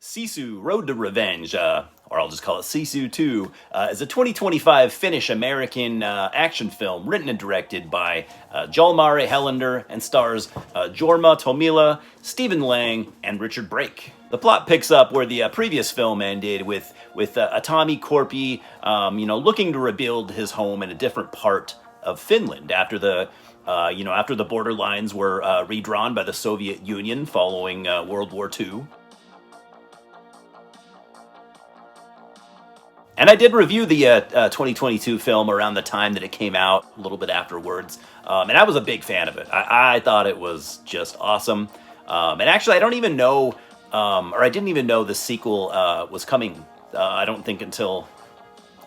Sisu Road to Revenge, or I'll just call it Sisu 2, is a 2025 Finnish-American action film written and directed by Jalmari, Helander, and stars Jorma, Tommila, Stephen Lang, and Richard Brake. The plot picks up where the previous film ended with Tommy Korpi, looking to rebuild his home in a different part of Finland after the border lines were redrawn by the Soviet Union following World War II. And I did review the 2022 film around the time that it came out, a little bit afterwards, and I was a big fan of it. I thought it was just awesome. And actually, I don't even know, or I didn't even know the sequel was coming. I don't think until,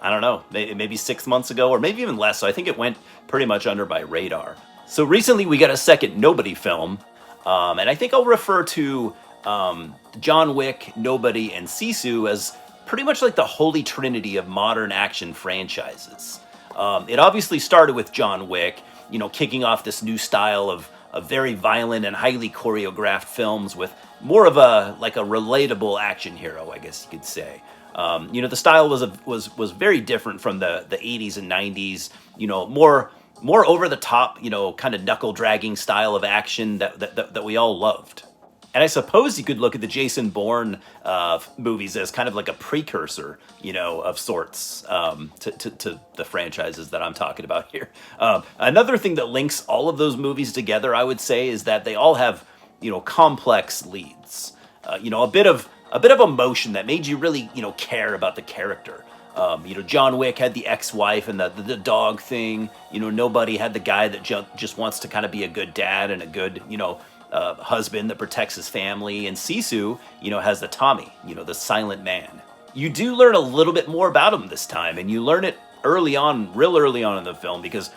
I don't know, maybe 6 months ago, or maybe even less. So I think it went pretty much under my radar. So recently we got a second Nobody film, and I think I'll refer to John Wick, Nobody, and Sisu as pretty much like the holy trinity of modern action franchises. It obviously started with John Wick, kicking off this new style of very violent and highly choreographed films with more of a relatable action hero, I guess you could say. The style was very different from the 80s and 90s. More over the top, kind of knuckle dragging style of action that we all loved. And I suppose you could look at the Jason Bourne movies as kind of like a precursor, of sorts to the franchises that I'm talking about here. Another thing that links all of those movies together, I would say, is that they all have, complex leads. A bit of emotion that made you really, care about the character. John Wick had the ex-wife and the dog thing. Nobody had the guy that just wants to kind of be a good dad and a good, husband that protects his family. And Sisu, has the Tommy, the silent man. You do learn a little bit more about him this time, and you learn it real early on in the film, because,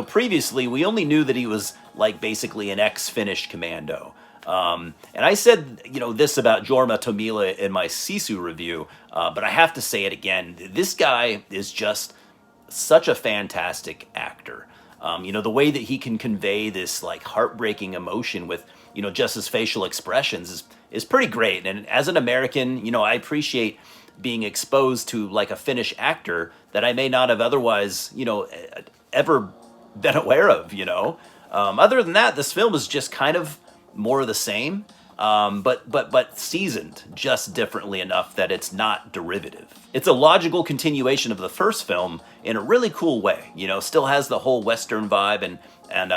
previously we only knew that he was like basically an ex-Finnish commando. And I said, this about Jorma Tommila in my Sisu review, but I have to say it again. This guy is just such a fantastic actor. The way that he can convey this like heartbreaking emotion with, just his facial expressions is pretty great. And as an American, I appreciate being exposed to like a Finnish actor that I may not have otherwise, ever been aware of, Other than that, this film is just kind of more of the same, but seasoned just differently enough that it's not derivative. It's a logical continuation of the first film in a really cool way. Still has the whole Western vibe and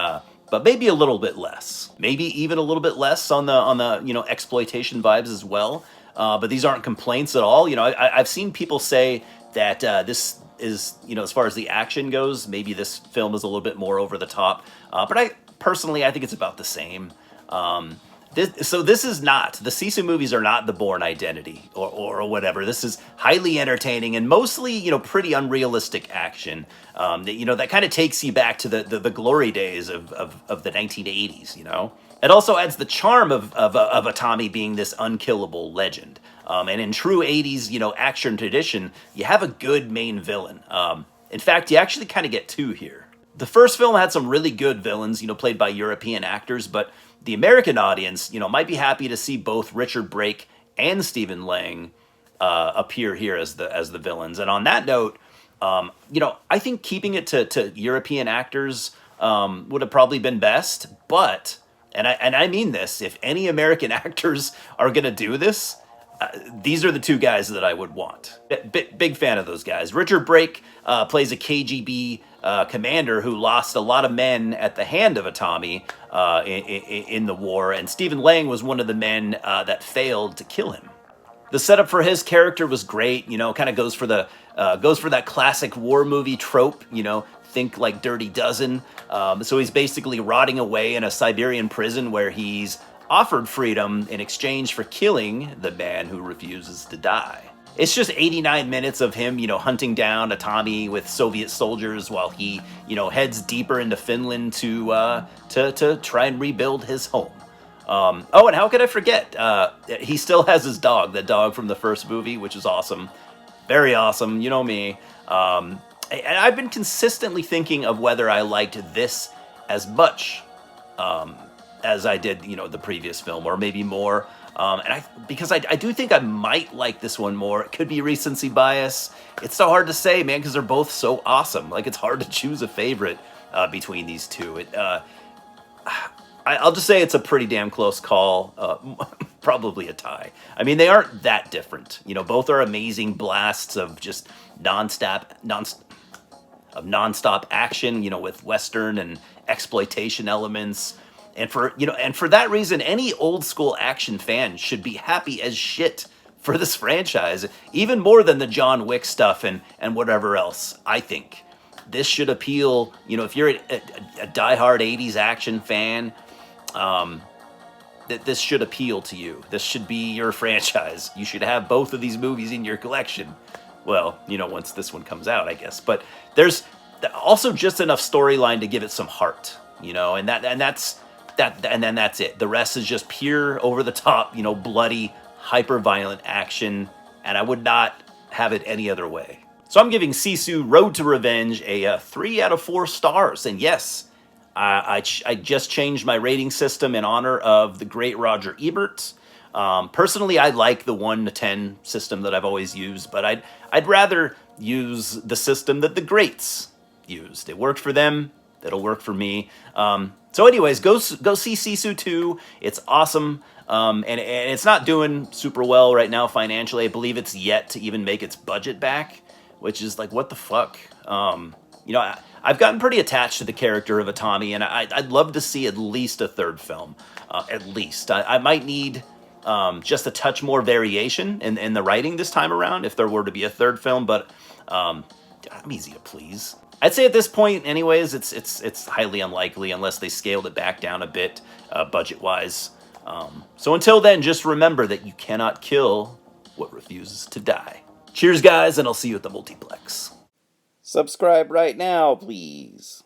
but maybe a little bit less. Maybe even a little bit less on the exploitation vibes as well. But these aren't complaints at all. I've seen people say that this is, as far as the action goes, maybe this film is a little bit more over the top. But I think it's about the same. This is not, the Sisu movies are not the Bourne Identity or whatever. This is highly entertaining and mostly, pretty unrealistic action. That kind of takes you back to the glory days of the 1980s, It also adds the charm of a Tommy being this unkillable legend. And in true 80s, action tradition, you have a good main villain. In fact, you actually kind of get two here. The first film had some really good villains, played by European actors, but the American audience, might be happy to see both Richard Brake and Stephen Lang appear here as the villains. And on that note, I think keeping it to European actors would have probably been best. But, and I mean this, if any American actors are going to do this, these are the two guys that I would want. Big fan of those guys. Richard Brake plays a KGB commander who lost a lot of men at the hand of a Tommy in the war, and Stephen Lang was one of the men that failed to kill him. The setup for his character was great. Kind of goes for that classic war movie trope. Think like Dirty Dozen. So he's basically rotting away in a Siberian prison where he's offered freedom in exchange for killing the man who refuses to die. It's just 89 minutes of him, hunting down a Tommy with Soviet soldiers while he, heads deeper into Finland to try and rebuild his home. And how could I forget? He still has his dog, the dog from the first movie, which is awesome. Very awesome, you know me. And I've been consistently thinking of whether I liked this as much as I did, the previous film, or maybe more. Because I do think I might like this one more. It could be recency bias. It's so hard to say, man, because they're both so awesome. Like, it's hard to choose a favorite between these two. I'll just say it's a pretty damn close call. Probably a tie. I mean, they aren't that different. Both are amazing blasts of just nonstop action. With Western and exploitation elements. And for that reason, any old school action fan should be happy as shit for this franchise, even more than the John Wick stuff and whatever else. I think this should appeal. If you're a diehard '80s action fan, that this should appeal to you. This should be your franchise. You should have both of these movies in your collection. Well, once this one comes out, I guess. But there's also just enough storyline to give it some heart. And that's that, and then that's it. The rest is just pure over the top, bloody, hyper violent action, and I would not have it any other way. So I'm giving Sisu Road to Revenge a 3 out of 4 stars, and yes, I just changed my rating system in honor of the great Roger Ebert. Personally, I like the 1 to 10 system that I've always used, but I'd rather use the system that the greats used. It worked for them. It'll work for me. So anyways, go see Sisu 2. It's awesome. And it's not doing super well right now financially. I believe it's yet to even make its budget back, which is like, what the fuck? I've gotten pretty attached to the character of Atami, and I'd love to see at least a third film. At least. I might need just a touch more variation in the writing this time around if there were to be a third film, but I'm easy to please. I'd say at this point, anyways, it's highly unlikely unless they scaled it back down a bit, budget-wise. So until then, just remember that you cannot kill what refuses to die. Cheers, guys, and I'll see you at the multiplex. Subscribe right now, please.